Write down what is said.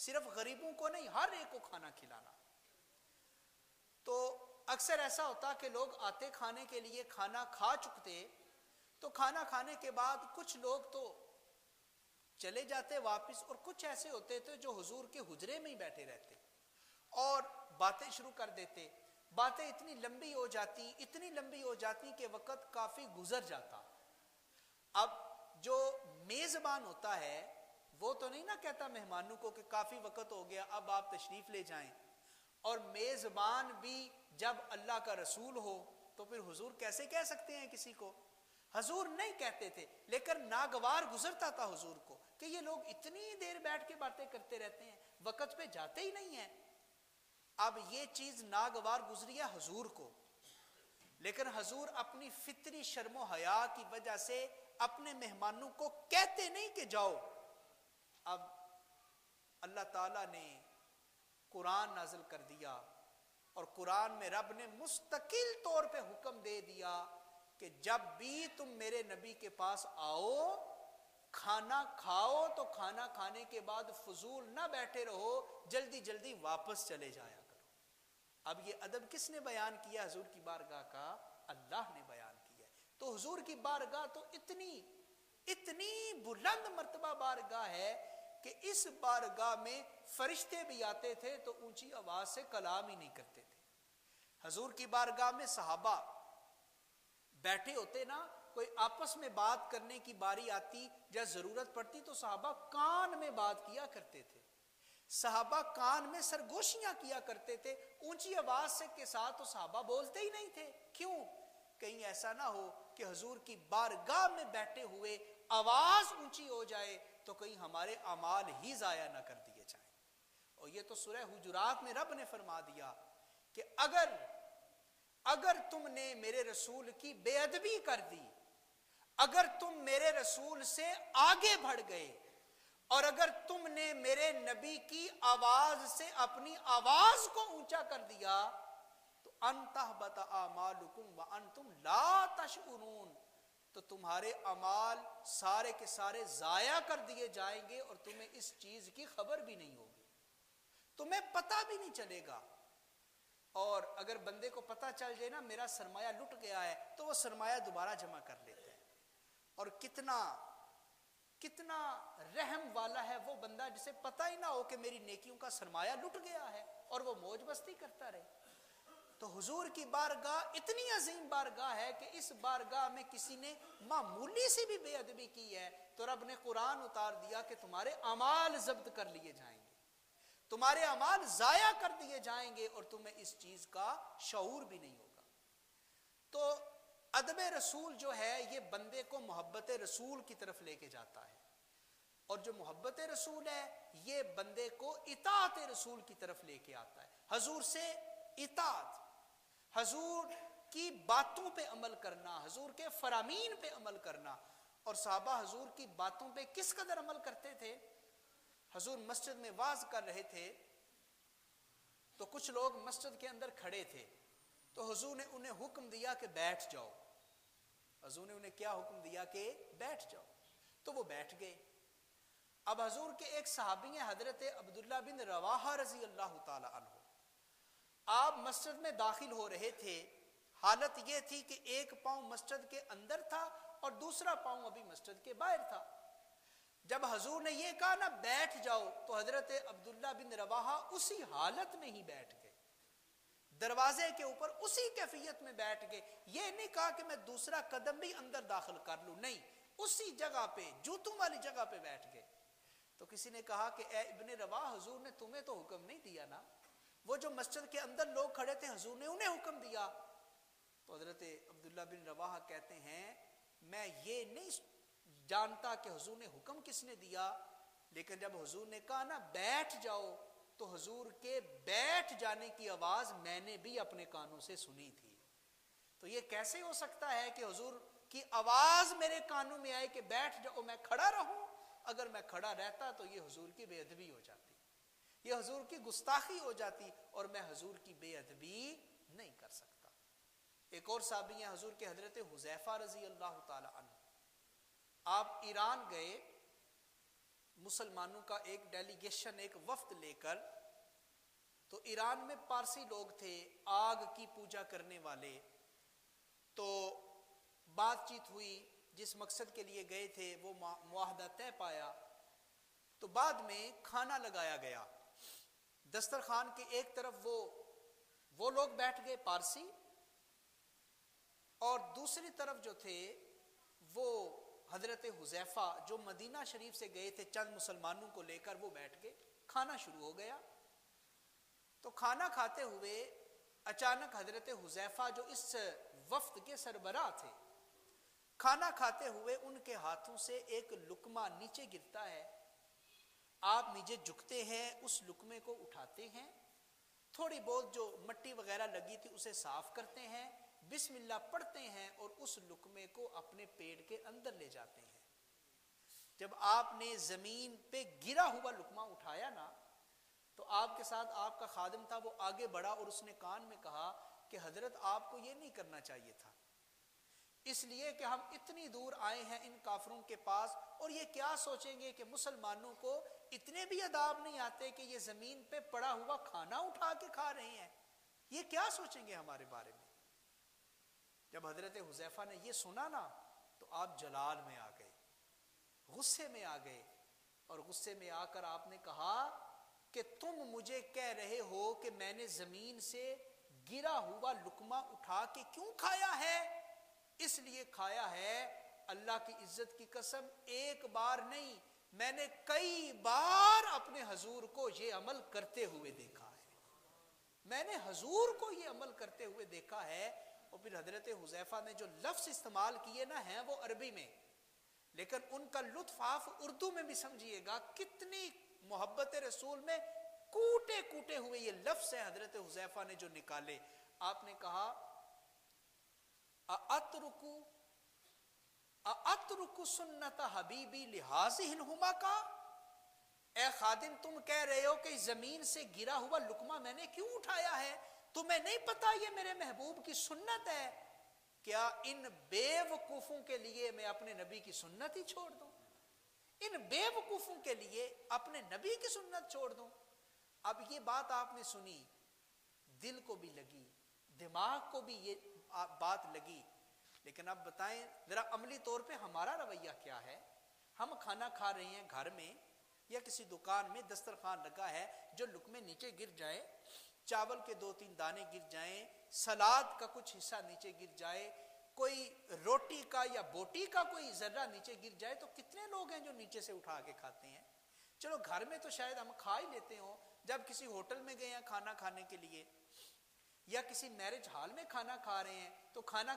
صرف غریبوں کو نہیں، ہر ایک کو کھانا کھلانا۔ تو اکثر ایسا ہوتا کہ لوگ آتے کھانے کے لیے، کھانا کھا چکتے، تو کھانا کھانے کے بعد کچھ لوگ تو چلے جاتے واپس، اور کچھ ایسے ہوتے تھے جو حضور کے حجرے میں ہی بیٹھے رہتے اور باتیں شروع کر دیتے۔ باتیں اتنی لمبی ہو جاتی کہ وقت کافی گزر جاتا۔ اب جو میزبان ہوتا ہے وہ تو نہیں نہ کہتا مہمانوں کو کہ کافی وقت ہو گیا، اب آپ تشریف لے جائیں۔ اور میزبان بھی جب اللہ کا رسول ہو تو پھر حضور کیسے کہہ سکتے ہیں کسی کو؟ حضور نہیں کہتے تھے، لیکن ناگوار گزرتا تھا حضور کو کہ یہ لوگ اتنی دیر بیٹھ کے باتیں کرتے رہتے ہیں، وقت پہ جاتے ہی نہیں ہیں۔ اب یہ چیز ناگوار گزری ہے حضور کو، لیکن حضور اپنی فطری شرم و حیا کی وجہ سے اپنے مہمانوں کو کہتے نہیں کہ جاؤ۔ اب اللہ تعالیٰ نے قرآن نازل کر دیا، اور قرآن میں رب نے مستقل طور پہ حکم دے دیا کہ جب بھی تم میرے نبی کے پاس آؤ، کھانا کھاؤ تو کھانا کھانے کے بعد فضول نہ بیٹھے رہو، جلدی جلدی واپس چلے جایا کرو۔ اب یہ ادب کس نے بیان کیا حضور کی بارگاہ کا؟ اللہ نے بیان کیا۔ تو حضور کی بارگاہ تو اتنی بلند مرتبہ بارگاہ ہے کہ اس بارگاہ میں فرشتے بھی آتے تھے تو اونچی آواز سے کلام ہی نہیں کرتے تھے۔ حضور کی بارگاہ میں صحابہ بیٹھے ہوتے نا، کوئی آپس میں بات کرنے کی باری آتی یا ضرورت پڑتی تو صحابہ کان میں بات کیا کرتے تھے، صحابہ کان میں سرگوشیاں کیا کرتے تھے، اونچی آواز سے کے ساتھ تو صحابہ بولتے ہی نہیں تھے۔ کیوں؟ کہیں ایسا نہ ہو کہ حضور کی بارگاہ میں بیٹھے ہوئے آواز اونچی ہو جائے تو کہیں ہمارے اعمال ہی ضائع نہ کر دیے جائیں۔ اور یہ تو سورہ حجرات میں رب نے فرما دیا کہ اگر تم نے میرے رسول کی بے ادبی کر دی، اگر تم میرے رسول سے آگے بڑھ گئے، اور اگر تم نے میرے نبی کی آواز سے اپنی آواز کو اونچا کر دیا تو ان تحبط اعمالکم وانتم لا تشعرون، تو تمہارے اعمال سارے کے سارے ضائع کر دیے جائیں گے اور تمہیں اس چیز کی خبر بھی نہیں ہوگی، تمہیں پتہ بھی نہیں چلے گا۔ اور اگر بندے کو پتہ چل جائے نا میرا سرمایہ لٹ گیا ہے تو وہ سرمایہ دوبارہ جمع کر لیتا ہے۔ اور کتنا رحم والا ہے وہ بندہ جسے پتہ ہی نہ ہو کہ میری نیکیوں کا سرمایہ لٹ گیا ہے اور وہ موج مستی کرتا رہے۔ تو حضور کی بارگاہ اتنی عظیم بارگاہ ہے کہ اس بارگاہ میں کسی نے معمولی سی بھی بے ادبی کی ہے تو رب نے قرآن اتار دیا کہ تمہارے اعمال ضبط کر لیے جائیں گے، تمہارے اعمال ضائع کر دیے جائیں گے اور تمہیں اس چیز کا شعور بھی نہیں ہوگا۔ تو ادب رسول جو ہے یہ بندے کو محبت رسول کی طرف لے کے جاتا ہے، اور جو محبت رسول ہے یہ بندے کو اطاعت رسول کی طرف لے کے آتا ہے۔ حضور سے اطاعت، حضور کی باتوں پہ عمل کرنا، حضور کے فرامین پہ عمل کرنا۔ اور صحابہ حضور کی باتوں پہ کس قدر عمل کرتے تھے؟ حضور مسجد میں واعظ کر رہے تھے تو کچھ لوگ مسجد کے اندر کھڑے تھے تو حضور نے انہیں حکم دیا کہ بیٹھ جاؤ۔ حضور نے انہیں کیا حکم دیا کہ بیٹھ جاؤ، تو وہ بیٹھ گئے۔ اب حضور کے ایک صحابی ہیں حضرت عبداللہ بن رواحہ رضی اللہ تعالی عنہ، آپ مسجد میں داخل ہو رہے تھے، حالت یہ تھی کہ ایک پاؤں مسجد کے اندر تھا اور دوسرا پاؤں ابھی مسجد کے باہر تھا۔ جب حضور نے یہ کہا نا بیٹھ جاؤ تو حضرت عبداللہ بن رواحہ اسی حالت میں ہی بیٹھ گئے، دروازے کے اوپر اسی کیفیت میں بیٹھ گئے۔ یہ نہیں کہا کہ میں دوسرا قدم بھی اندر داخل کر لوں، نہیں، اسی جگہ پہ جوتوں والی جگہ پہ بیٹھ گئے۔ تو کسی نے کہا کہ اے ابن رواحہ حضور نے تمہیں تو حکم نہیں دیا نا، وہ جو مسجد کے اندر لوگ کھڑے تھے حضور نے انہیں حکم دیا۔ تو حضرت عبداللہ بن رواحہ کہتے ہیں میں یہ نہیں جانتا کہ حضور نے حکم کس نے دیا، لیکن جب حضور نے کہا نا بیٹھ جاؤ تو حضور کے بیٹھ جانے کی آواز میں نے بھی اپنے کانوں سے سنی تھی۔ تو یہ کیسے ہو سکتا ہے کہ حضور کی آواز میرے کانوں میں آئے کہ بیٹھ جاؤ، میں کھڑا رہوں؟ اگر میں کھڑا رہتا تو یہ حضور کی بے ادبی ہو جاتی، یہ حضور کی گستاخی ہو جاتی، اور میں حضور کی بے ادبی نہیں کر سکتا۔ ایک اور صحابی ہیں حضور کے حضرت حذیفہ رضی اللہ تعالی عنہ، آپ ایران گئے، مسلمانوں کا ایک ڈیلیگیشن، ایک وفد لے کر، تو ایران میں پارسی لوگ تھے، آگ کی پوجا کرنے والے، تو بات چیت ہوئی، جس مقصد کے لیے گئے تھے وہ معاہدہ طے پایا، تو بعد میں کھانا لگایا گیا، دسترخوان کے ایک طرف وہ لوگ بیٹھ گئے پارسی، اور دوسری طرف جو تھے وہ حضرت حذیفہ جو مدینہ شریف سے گئے تھے چند مسلمانوں کو لے کر، وہ بیٹھ گئے، کھانا شروع ہو گیا۔ تو کھانا کھاتے ہوئے اچانک حضرت حذیفہ جو اس وفد کے سربراہ تھے، کھانا کھاتے ہوئے ان کے ہاتھوں سے ایک لقمہ نیچے گرتا ہے، آپ نیچے جھکتے ہیں، اس لقمے کو اٹھاتے ہیں، تھوڑی بہت جو مٹی وغیرہ لگی تھی اسے صاف کرتے ہیں، بسم اللہ پڑھتے ہیں، اور اس لقمے کو اپنے پیٹ کے اندر لے جاتے ہیں۔ جب آپ نے زمین پہ گرا ہوا لقمہ اٹھایا نا، تو آپ کے ساتھ آپ کا خادم تھا، وہ آگے بڑھا اور اس نے کان میں کہا کہ حضرت آپ کو یہ نہیں کرنا چاہیے تھا، اس لیے کہ ہم اتنی دور آئے ہیں ان کافروں کے پاس، اور یہ کیا سوچیں گے کہ مسلمانوں کو اتنے بھی آداب نہیں آتے کہ یہ زمین پہ پڑا ہوا کھانا اٹھا کے کھا رہے ہیں، یہ کیا سوچیں گے ہمارے بارے میں۔ جب حضرت حذیفہ نے یہ سنا نا، تو آپ جلال میں آ گئے، غصے میں آ گئے، اور غصے میں آ کر آپ نے کہا کہ تم مجھے کہہ رہے ہو کہ میں نے زمین سے گرا ہوا لقمہ اٹھا کے کیوں کھایا ہے؟ اس لیے کھایا ہے، اللہ کی عزت کی قسم، ایک بار نہیں، میں نے کئی بار اپنے حضور کو یہ عمل کرتے ہوئے دیکھا ہے، میں نے حضور کو یہ عمل کرتے ہوئے دیکھا ہے۔ اور پھر حضرت حذیفہ نے جو لفظ استعمال کیے نا، ہیں وہ عربی میں، لیکن ان کا لطف آپ اردو میں بھی سمجھیے گا، کتنی محبت رسول میں کوٹے کوٹے ہوئے یہ لفظ ہیں حضرت حذیفہ نے جو نکالے۔ آپ نے کہا اَأَتْرُكُ سُنَّتَ حَبِيبِي لِهَٰذِهِ الْحُمَقَىٰ، اے خادم تم کہہ رہے ہو کہ زمین سے گرا ہوا لقمہ میں نے کیوں اٹھایا ہے؟ تمہیں نہیں پتا یہ میرے محبوب کی سنت ہے؟ کیا ان بے وقوفوں کے لیے میں اپنے نبی کی سنت ہی چھوڑ دوں؟ ان بے وقوفوں کے لیے اپنے نبی کی سنت چھوڑ دوں؟ اب یہ بات آپ نے سنی، دل کو بھی لگی، دماغ کو بھی یہ بات لگی، لیکن اب بتائیں ذرا عملی طور پہ ہمارا رویہ کیا ہے؟ ہم کھانا کھا رہے ہیں گھر میں یا کسی دکان میں، دسترخوان لگا ہے، جو لقمے نیچے گر جائے، چاول کے 2-3 دانے گر جائیں، سلاد کا کچھ حصہ نیچے گر جائے، کوئی روٹی کا یا بوٹی کا کوئی ذرہ نیچے گر جائے، تو کتنے لوگ ہیں جو نیچے سے اٹھا کے کھاتے ہیں؟ چلو گھر میں تو شاید ہم کھا ہی لیتے ہوں، جب کسی ہوٹل میں گئے ہیں کھانا کھانے کے لیے یا کسی میرج ہال میں کھانا کھا رہے ہیں، تو کھانا